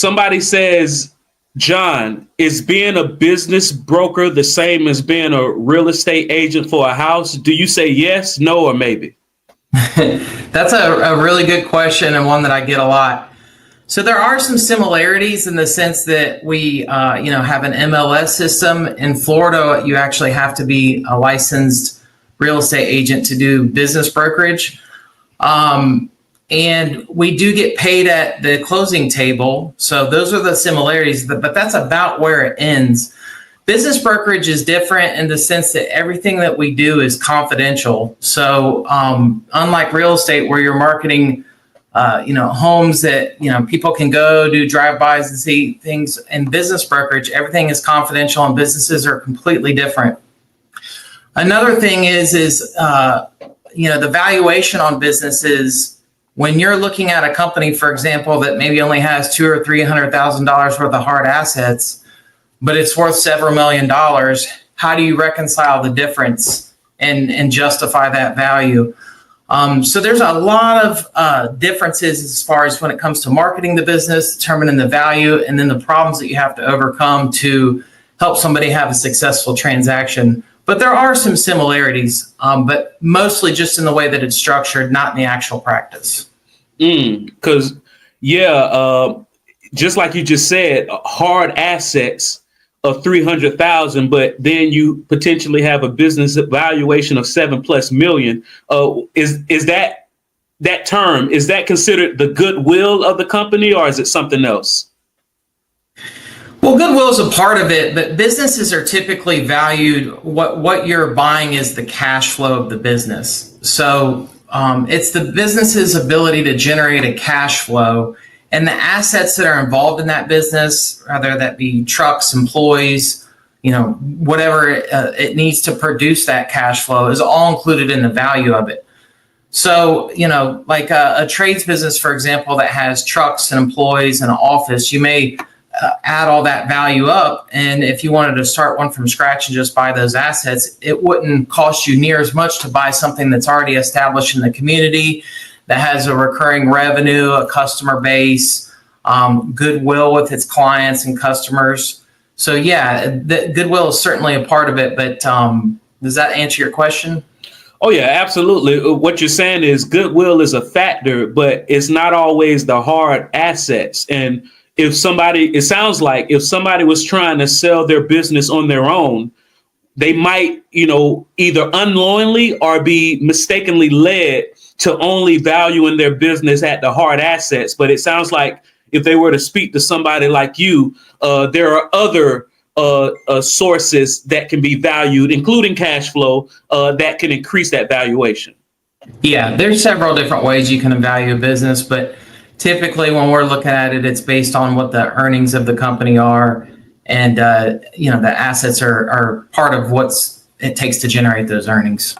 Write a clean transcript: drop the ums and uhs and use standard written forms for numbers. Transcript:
somebody says, John, is being a business broker the same as being a real estate agent for a house? Do you say yes, no, or maybe? That's a really good question, and one that I get a lot. So there are some similarities in the sense that we have an MLS system. In Florida, you actually have to be a licensed real estate agent to do business brokerage. And we do get paid at the closing table. So those are the similarities, but that's about where it ends. Business brokerage is different in the sense that everything that we do is confidential. So unlike real estate where you're marketing, homes that, people can go do drive-bys and see things, in business brokerage, everything is confidential and businesses are completely different. Another thing is the valuation on businesses. When you're looking at a company, for example, that maybe only has $200,000 or $300,000 worth of hard assets, but it's worth several $1 million, how do you reconcile the difference and justify that value? So there's a lot of differences as far as when it comes to marketing the business, determining the value, and then the problems that you have to overcome to help somebody have a successful transaction. But there are some similarities, but mostly just in the way that it's structured, not in the actual practice. Because, just like you just said, hard assets of 300,000, but then you potentially have a business valuation of $7+ million. Is that term, is that considered the goodwill of the company, or is it something else? Well, goodwill is a part of it, but businesses are typically valued. What you're buying is the cash flow of the business. So it's the business's ability to generate a cash flow, and the assets that are involved in that business, whether that be trucks, employees, whatever it needs to produce that cash flow, is all included in the value of it. So, like a trades business, for example, that has trucks and employees and an office, you may add all that value up. And if you wanted to start one from scratch and just buy those assets, it wouldn't cost you near as much to buy something that's already established in the community, that has a recurring revenue, a customer base, goodwill with its clients and customers. So the goodwill is certainly a part of it, but does that answer your question? Oh, yeah, absolutely. What you're saying is goodwill is a factor, but it's not always the hard assets. And it sounds like if somebody was trying to sell their business on their own, they might, either unknowingly or be mistakenly led to only valuing their business at the hard assets. But it sounds like if they were to speak to somebody like you, there are other sources that can be valued, including cash flow, that can increase that valuation. Yeah, there's several different ways you can value a business, but typically when we're looking at it, it's based on what the earnings of the company are, and the assets are part of what it takes to generate those earnings.